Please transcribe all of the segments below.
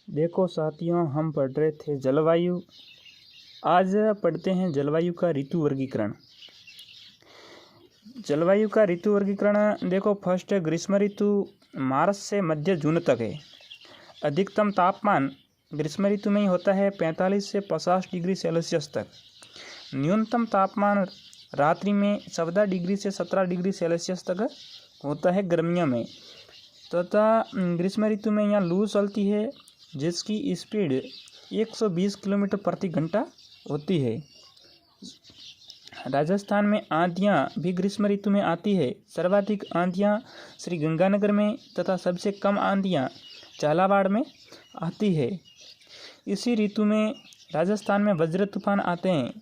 देखो साथियों, हम पढ़ रहे थे जलवायु। आज पढ़ते हैं जलवायु का ऋतु वर्गीकरण। जलवायु का ऋतु वर्गीकरण देखो, फर्स्ट है ग्रीष्म ऋतु, मार्च से मध्य जून तक है। अधिकतम तापमान ग्रीष्म ऋतु में ही होता है 45 से 50 डिग्री सेल्सियस तक। न्यूनतम तापमान रात्रि में 14 डिग्री से 17 डिग्री सेल्सियस तक होता है गर्मियों में। तथा ग्रीष्म ऋतु में यहाँ लू चलती है जिसकी स्पीड 120 किलोमीटर प्रति घंटा होती है। राजस्थान में आंधियाँ भी ग्रीष्म ऋतु में आती है। सर्वाधिक आंधियाँ श्री गंगानगर में तथा सबसे कम आंधियाँ झालावाड़ में आती है। इसी ऋतु में राजस्थान में वज्र तूफान आते हैं।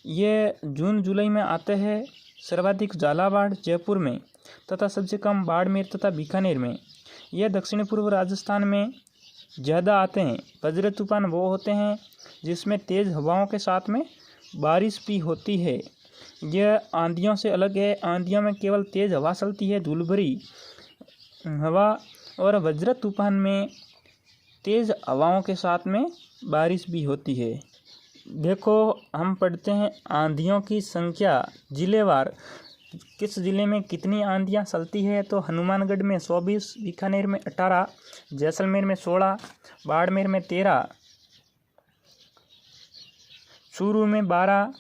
ये जून जुलाई में आते हैं। सर्वाधिक झालावाड़ जयपुर में तथा सबसे कम बाड़मेर तथा बीकानेर में। यह दक्षिण पूर्व राजस्थान में ज़्यादा आते हैं। वज्र तूफान वो होते हैं जिसमें तेज़ हवाओं के साथ में बारिश भी होती है। यह आंधियों से अलग है। आंधियों में केवल तेज़ हवा चलती है, धूल भरी हवा, और वज्र तूफान में तेज़ हवाओं के साथ में बारिश भी होती है। देखो, हम पढ़ते हैं आंधियों की संख्या जिलेवार। किस ज़िले में कितनी आंधियाँ चलती है? तो हनुमानगढ़ में 24, बीकानेर में 18, जैसलमेर में 16, बाड़मेर में 13, चूरू में 12,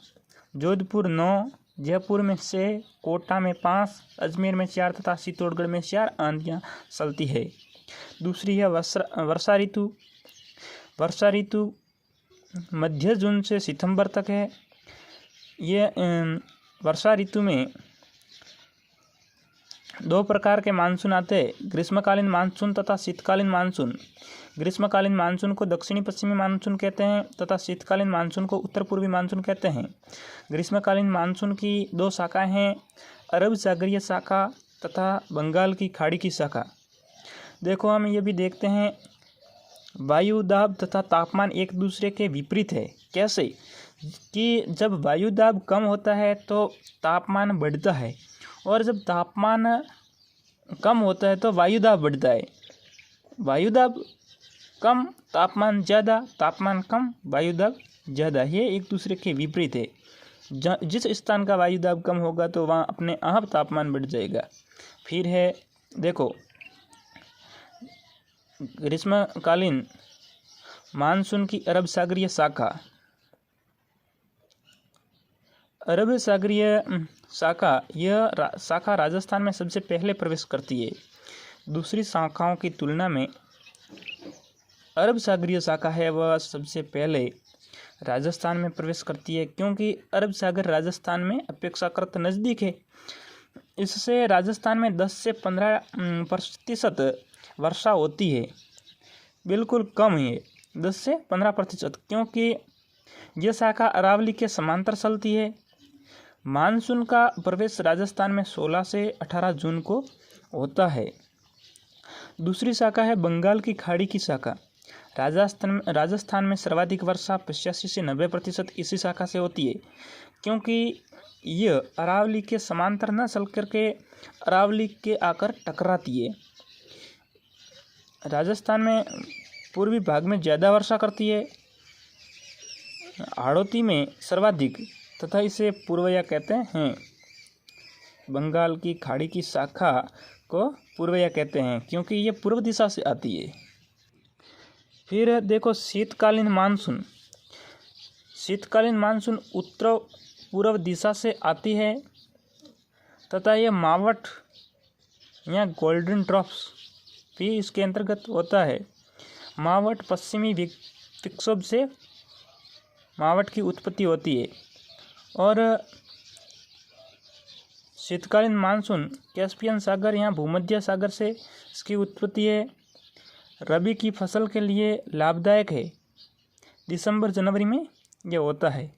जोधपुर 9, जयपुर में 6, कोटा में 5, अजमेर में 4 तथा चित्तौड़गढ़ में 4 आंधियाँ चलती है। दूसरी है वर्षा ऋतु। वर्षा ऋतु मध्य जून से सितंबर तक है। ये वर्षा ऋतु में 2 प्रकार के मानसून आते हैं, ग्रीष्मकालीन मानसून तथा शीतकालीन मानसून। ग्रीष्मकालीन मानसून को दक्षिणी पश्चिमी मानसून कहते हैं तथा शीतकालीन मानसून को उत्तर पूर्वी मानसून कहते हैं। ग्रीष्मकालीन मानसून की 2 शाखाएं हैं, अरब सागरीय शाखा तथा बंगाल की खाड़ी की शाखा। देखो, हम ये भी देखते हैं वायु दाब तथा तापमान एक दूसरे के विपरीत है। कैसे कि जब वायु दाब कम होता है तो तापमान बढ़ता है, और जब तापमान कम होता है तो वायु दाब बढ़ता है। वायु दाब कम, तापमान ज़्यादा, तापमान कम, वायु दाब ज़्यादा। ये एक दूसरे के विपरीत है। जिस स्थान का वायु दाब कम होगा तो वहाँ अपने आप तापमान बढ़ जाएगा। फिर है, देखो, ग्रीष्मकालीन मानसून की अरब सागरीय शाखा। अरब सागरीय शाखा, यह शाखा राजस्थान में सबसे पहले प्रवेश करती है। दूसरी शाखाओं की तुलना में अरब सागरीय शाखा है वह सबसे पहले राजस्थान में प्रवेश करती है, क्योंकि अरब सागर राजस्थान में अपेक्षाकृत नज़दीक है। इससे राजस्थान में 10 से 15% वर्षा होती है। बिल्कुल कम है, 10 से 15%, क्योंकि यह शाखा अरावली के समांतर चलती है। मानसून का प्रवेश राजस्थान में 16 से 18 जून को होता है। दूसरी शाखा है बंगाल की खाड़ी की शाखा। राजस्थान में सर्वाधिक वर्षा 85 से 90% इसी शाखा से होती है, क्योंकि यह अरावली के समांतर न चल करके अरावली के आकर टकराती है। राजस्थान में पूर्वी भाग में ज़्यादा वर्षा करती है, हाड़ौती में सर्वाधिक, तथा इसे पूर्वया कहते हैं। बंगाल की खाड़ी की शाखा को पूर्वया कहते हैं क्योंकि ये पूर्व दिशा से आती है। फिर देखो, शीतकालीन मानसून। शीतकालीन मानसून उत्तर पूर्व दिशा से आती है तथा यह मावठ या गोल्डन ट्रफ्स भी इसके अंतर्गत होता है। मावठ पश्चिमी विक्षोभ से मावठ की उत्पत्ति होती है। और शीतकालीन मानसून कैस्पियन सागर या भूमध्य सागर से इसकी उत्पत्ति है। रबी की फसल के लिए लाभदायक है। दिसंबर जनवरी में यह होता है।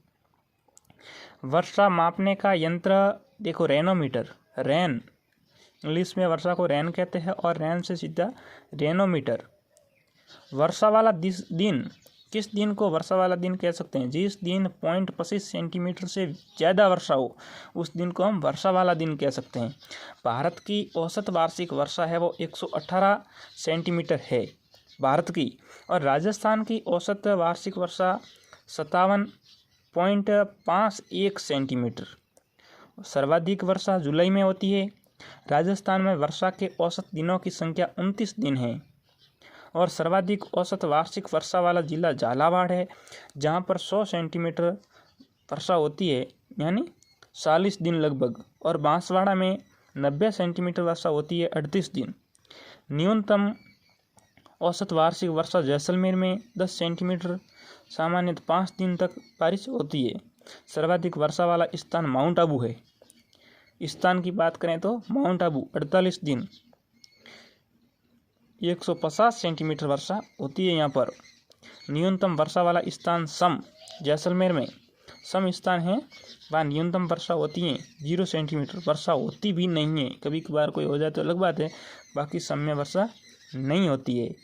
वर्षा मापने का यंत्र देखो, रेनोमीटर। रेन, इंग्लिश में वर्षा को रेन कहते हैं और रेन से सीधा रेनोमीटर। वर्षा वाला दिन, किस दिन को वर्षा वाला दिन कह सकते हैं? जिस दिन 0.25 सेंटीमीटर से ज़्यादा वर्षा हो उस दिन को हम वर्षा वाला दिन कह सकते हैं। भारत की औसत वार्षिक वर्षा है वो 118 सेंटीमीटर है। भारत की। और राजस्थान की औसत वार्षिक वर्षा 57.51 सेंटीमीटर। सर्वाधिक वर्षा जुलाई में होती है। राजस्थान में वर्षा के औसत दिनों की संख्या 29 दिन है। और सर्वाधिक औसत वार्षिक वर्षा वाला जिला झालावाड़ है, जहाँ पर 100 सेंटीमीटर वर्षा होती है, यानी 40 दिन लगभग। और बांसवाड़ा में 90 सेंटीमीटर वर्षा होती है, 38 दिन। न्यूनतम औसत वार्षिक वर्षा जैसलमेर में 10 सेंटीमीटर, सामान्यतः 5 दिन तक बारिश होती है। सर्वाधिक वर्षा वाला स्थान माउंट आबू है। स्थान की बात करें तो माउंट आबू 48 दिन, 150 सेंटीमीटर वर्षा होती है यहाँ पर। न्यूनतम वर्षा वाला स्थान सम, जैसलमेर में सम स्थान है, वहाँ न्यूनतम वर्षा होती है 0 सेंटीमीटर। वर्षा होती भी नहीं है, कभी कभार कोई हो जाए तो अलग बात है, बाकी सम में वर्षा नहीं होती है।